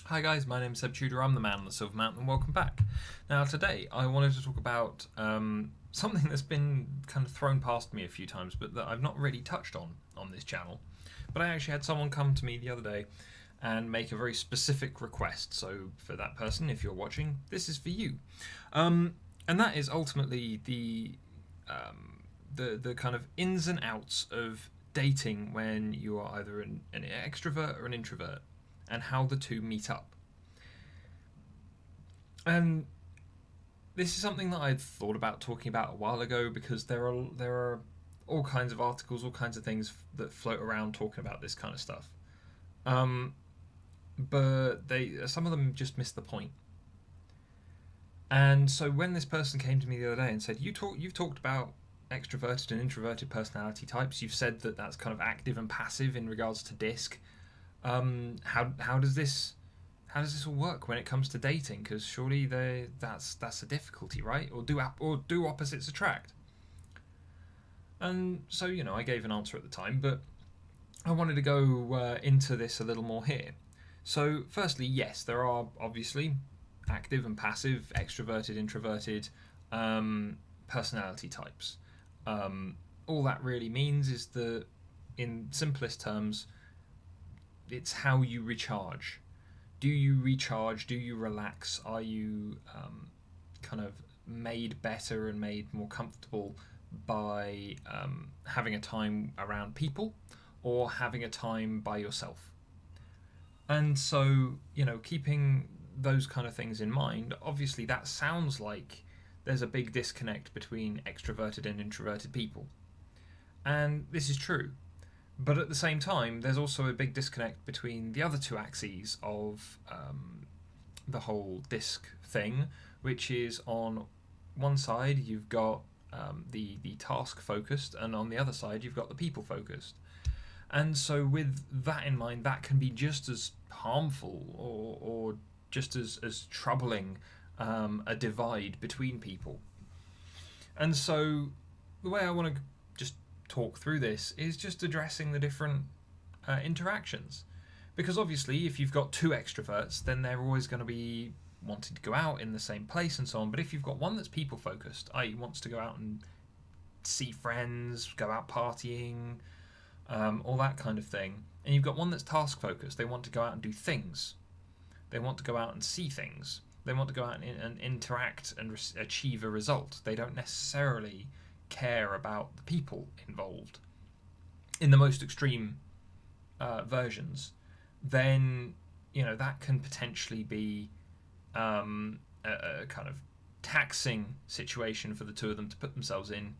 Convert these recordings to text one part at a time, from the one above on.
Hi guys, my name's Seb Tudor, I'm the man on the Silver Mountain, and welcome back. Now today I wanted to talk about something that's been kind of thrown past me a few times, but that I've not really touched on this channel. But I actually had someone come to me the other day and make a very specific request, so for that person, if you're watching, this is for you. And that is ultimately the kind of ins and outs of dating when you are either an extrovert or an introvert, and how the two meet up. And this is something that I'd thought about talking about a while ago because there are all kinds of articles, all kinds of things that float around talking about this kind of stuff. Um, but some of them just miss the point. And so when this person came to me the other day and said, you've talked about extroverted and introverted personality types. You've said that that's kind of active and passive in regards to DISC. How does this all work when it comes to dating? Because surely that's a difficulty, right? Or do opposites attract? And so I gave an answer at the time, but I wanted to go into this a little more here. So firstly, yes, there are obviously active and passive, extroverted, introverted personality types. All that really means is that, in simplest terms, it's how you recharge. Do you recharge? Do you relax? Are you kind of made better and made more comfortable by having a time around people or having a time by yourself? And so, keeping those kind of things in mind, obviously that sounds like there's a big disconnect between extroverted and introverted people. And this is true. But at the same time, there's also a big disconnect between the other two axes of the whole DISC thing, which is on one side you've got the task focused, and on the other side you've got the people focused. And so with that in mind, that can be just as harmful or just as troubling a divide between people. And so the way I want to just talk through this is just addressing the different interactions. Because obviously, if you've got two extroverts, then they're always going to be wanting to go out in the same place and so on. But if you've got one that's people focused, i.e., wants to go out and see friends, go out partying, all that kind of thing, and you've got one that's task focused, they want to go out and do things, they want to go out and see things, they want to go out and interact and achieve a result. They don't necessarily care about the people involved in the most extreme versions. Then that can potentially be a kind of taxing situation for the two of them to put themselves in,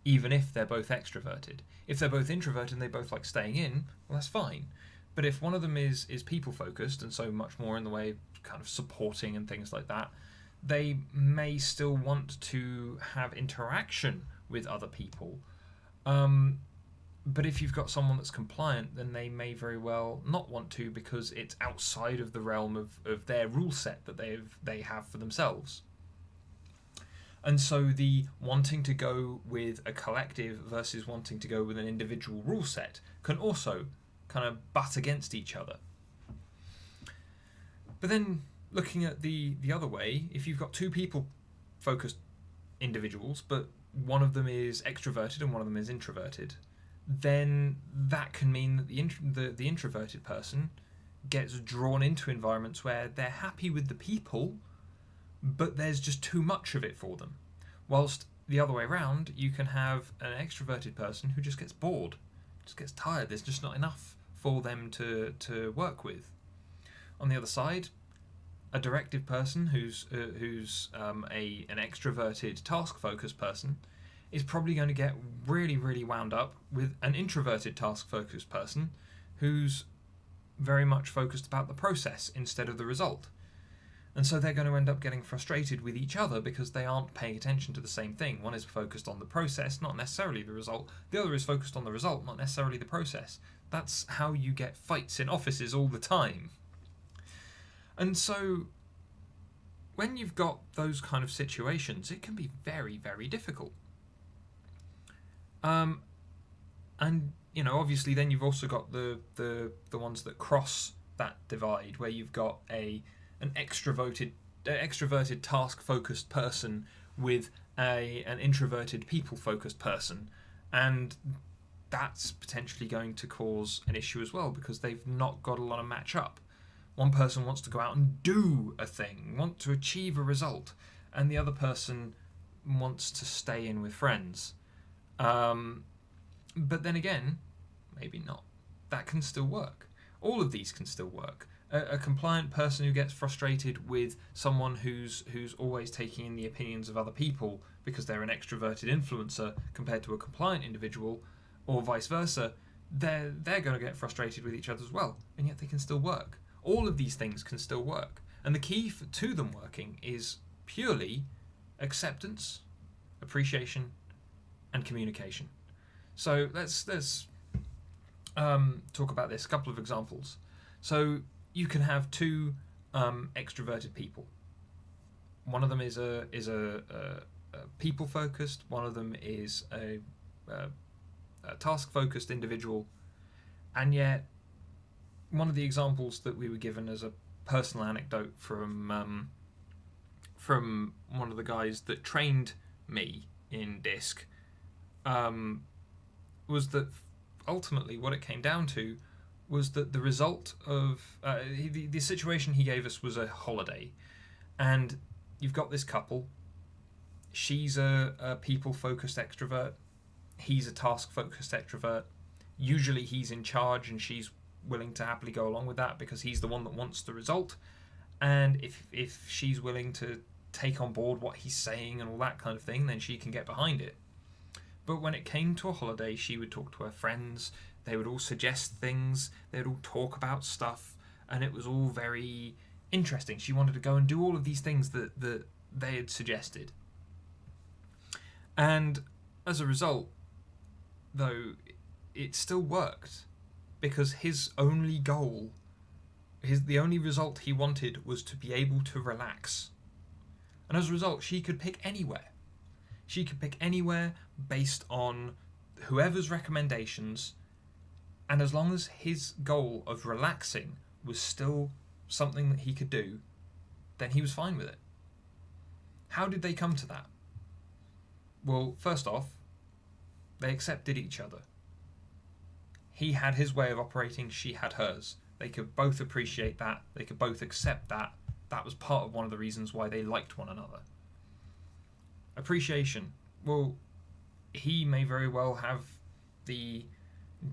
even if they're both extroverted. If they're both introverted and they both like staying in, well, that's fine. But if one of them is people focused, and so much more in the way of kind of supporting and things like that, they may still want to have interaction with other people. But if you've got someone that's compliant, then they may very well not want to, because it's outside of the realm of their rule set that they have for themselves. And so the wanting to go with a collective versus wanting to go with an individual rule set can also kind of butt against each other. But then looking at the other way, if you've got two people focused individuals, but one of them is extroverted and one of them is introverted, then that can mean that the introverted person gets drawn into environments where they're happy with the people, but there's just too much of it for them. Whilst the other way around, you can have an extroverted person who just gets bored, just gets tired. There's just not enough for them to work with. On the other side, a directive person who's an extroverted, task-focused person is probably going to get really, really wound up with an introverted, task-focused person who's very much focused about the process instead of the result. And so they're going to end up getting frustrated with each other because they aren't paying attention to the same thing. One is focused on the process, not necessarily the result. The other is focused on the result, not necessarily the process. That's how you get fights in offices all the time. And so when you've got those kind of situations, it can be very, very difficult. And obviously then you've also got the ones that cross that divide where you've got an extroverted task-focused person with an introverted people-focused person, and that's potentially going to cause an issue as well, because they've not got a lot of match up. One person wants to go out and do a thing, want to achieve a result, and the other person wants to stay in with friends. But then again, maybe not. That can still work. All of these can still work. A compliant person who gets frustrated with someone who's always taking in the opinions of other people because they're an extroverted influencer compared to a compliant individual, or vice versa, they're going to get frustrated with each other as well, and yet they can still work. All of these things can still work, and the key to them working is purely acceptance, appreciation, and communication. So let's talk about this. A couple of examples. So you can have two extroverted people. One of them is a people focused. One of them is a task focused individual, and yet one of the examples that we were given as a personal anecdote from one of the guys that trained me in DISC was that ultimately what it came down to was that the result of the situation he gave us was a holiday, and you've got this couple. She's a people-focused extrovert. He's a task-focused extrovert. Usually he's in charge and she's willing to happily go along with that because he's the one that wants the result. And if she's willing to take on board what he's saying and all that kind of thing, then she can get behind it. But when it came to a holiday, she would talk to her friends. They would all suggest things. They would all talk about stuff. And it was all very interesting. She wanted to go and do all of these things that they had suggested. And as a result, though, it still worked, because his only goal, the only result he wanted was to be able to relax. And as a result, she could pick anywhere. She could pick anywhere based on whoever's recommendations, and as long as his goal of relaxing was still something that he could do, then he was fine with it. How did they come to that? Well, first off, they accepted each other. He had his way of operating, she had hers. They could both appreciate that, they could both accept that. That was part of one of the reasons why they liked one another. Appreciation. Well, he may very well have the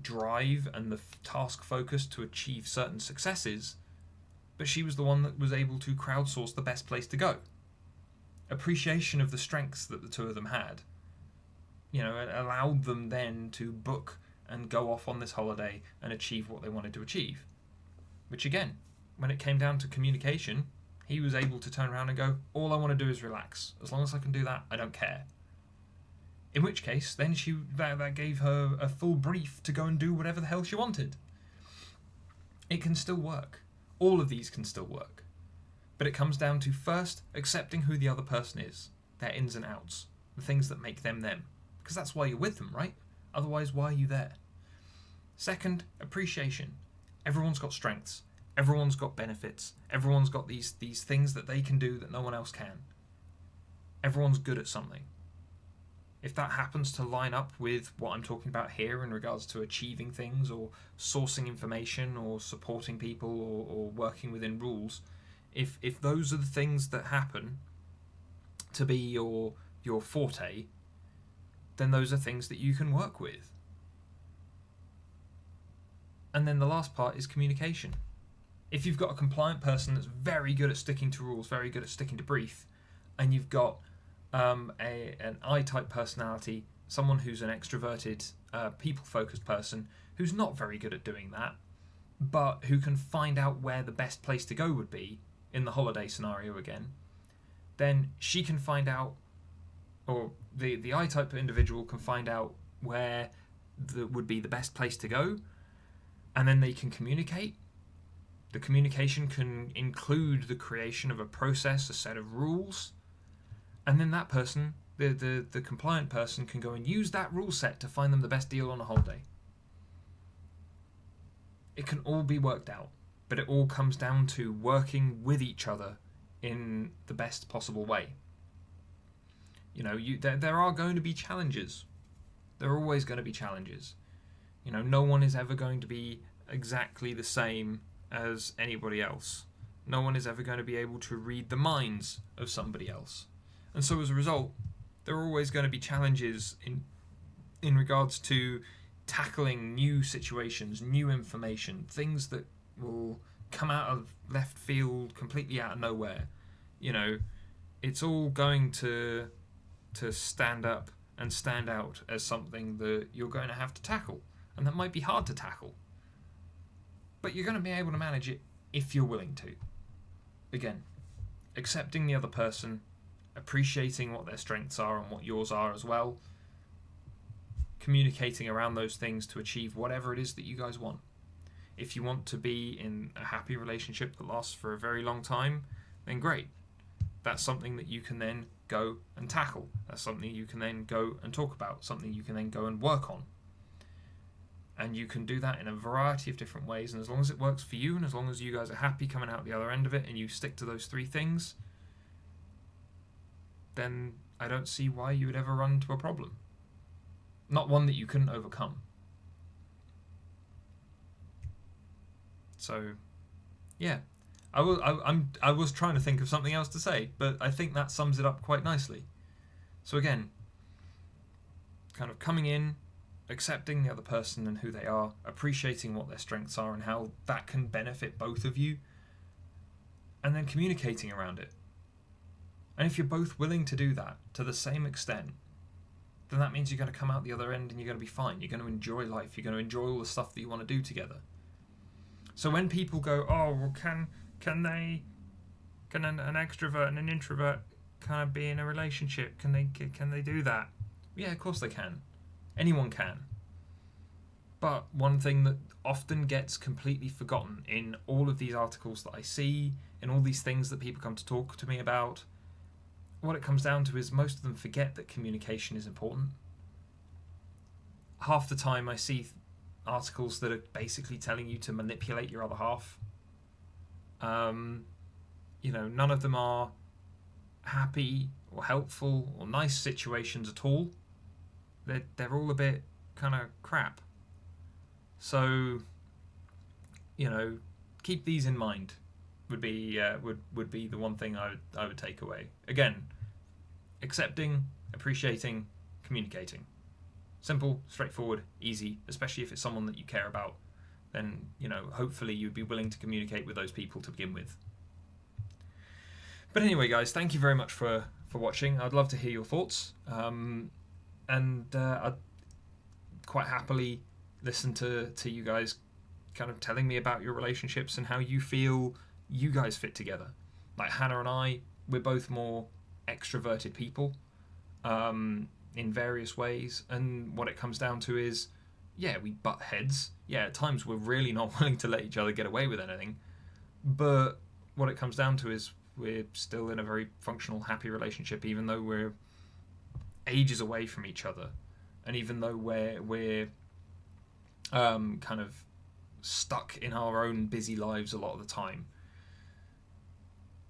drive and the task focus to achieve certain successes, but she was the one that was able to crowdsource the best place to go. Appreciation of the strengths that the two of them had, it allowed them then to book and go off on this holiday and achieve what they wanted to achieve. Which again, when it came down to communication, he was able to turn around and go, all I want to do is relax. As long as I can do that, I don't care. In which case, then that gave her a full brief to go and do whatever the hell she wanted. It can still work. All of these can still work. But it comes down to first accepting who the other person is, their ins and outs, the things that make them them. Because that's why you're with them, right? Otherwise, why are you there? Second, appreciation. Everyone's got strengths. Everyone's got benefits. Everyone's got these things that they can do that no one else can. Everyone's good at something. If that happens to line up with what I'm talking about here in regards to achieving things or sourcing information or supporting people or working within rules, if those are the things that happen to be your forte, then those are things that you can work with. And then the last part is communication. If you've got a compliant person that's very good at sticking to rules, very good at sticking to brief, and you've got an I-type personality, someone who's an extroverted, people-focused person who's not very good at doing that, but who can find out where the best place to go would be in the holiday scenario again, then she can find out, or the I-type individual can find out where would be the best place to go, and then they can communicate. The communication can include the creation of a process, a set of rules, and then that person, the compliant person, can go and use that rule set to find them the best deal on a holiday. It can all be worked out but it all comes down to working with each other in the best possible way. You know, there are going to be challenges. There are always going to be challenges. You know, no one is ever going to be exactly the same as anybody else. No one is ever going to be able to read the minds of somebody else. And so as a result, there are always going to be challenges in regards to tackling new situations, new information, things that will come out of left field, completely out of nowhere. You know, it's all going to stand up and stand out as something that you're going to have to tackle. And that might be hard to tackle. But you're going to be able to manage it if you're willing to. Again, accepting the other person, appreciating what their strengths are and what yours are as well, communicating around those things to achieve whatever it is that you guys want. If you want to be in a happy relationship that lasts for a very long time, then great. That's something that you can then go and tackle. That's something you can then go and talk about, something you can then go and work on. And you can do that in a variety of different ways, and as long as it works for you, and as long as you guys are happy coming out the other end of it, and you stick to those 3 things, then I don't see why you would ever run into a problem. Not one that you couldn't overcome. So, yeah. I was trying to think of something else to say, but I think that sums it up quite nicely. So again, kind of coming in, accepting the other person and who they are, appreciating what their strengths are and how that can benefit both of you, and then communicating around it. And if you're both willing to do that to the same extent, then that means you're going to come out the other end and you're going to be fine. You're going to enjoy life. You're going to enjoy all the stuff that you want to do together. So when people go, oh, well, can an extrovert and an introvert kind of be in a relationship? Can they do that? Yeah, of course they can. Anyone can. But one thing that often gets completely forgotten in all of these articles that I see, in all these things that people come to talk to me about, what it comes down to is most of them forget that communication is important. Half the time I see articles that are basically telling you to manipulate your other half. You know, none of them are happy or helpful or nice situations at all. They're all a bit kind of crap. So, you know, keep these in mind. Would be the one thing I would take away. Again, accepting, appreciating, communicating. Simple, straightforward, easy, especially if it's someone that you care about. Then, you know, hopefully you'd be willing to communicate with those people to begin with. But anyway, guys, thank you very much for watching. I'd love to hear your thoughts. I'd quite happily listen to you guys kind of telling me about your relationships and how you feel you guys fit together. Like Hannah and I, we're both more extroverted people in various ways, and what it comes down to is, yeah, we butt heads. Yeah, at times we're really not willing to let each other get away with anything, but what it comes down to is we're still in a very functional, happy relationship, even though we're ages away from each other, and even though we're kind of stuck in our own busy lives a lot of the time.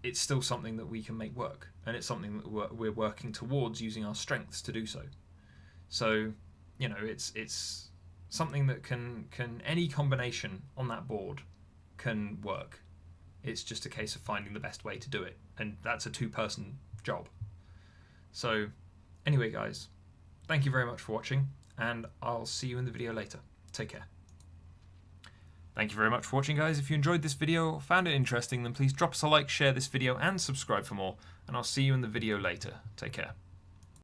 It's still something that we can make work, and it's something that we're working towards using our strengths to do so. So, you know, it's something that can any combination on that board can work. It's just a case of finding the best way to do it, and that's a 2-person job. So, anyway, guys, thank you very much for watching, and I'll see you in the video later. Take care. Thank you very much for watching, guys. If you enjoyed this video or found it interesting, then please drop us a like, share this video, and subscribe for more, and I'll see you in the video later. Take care.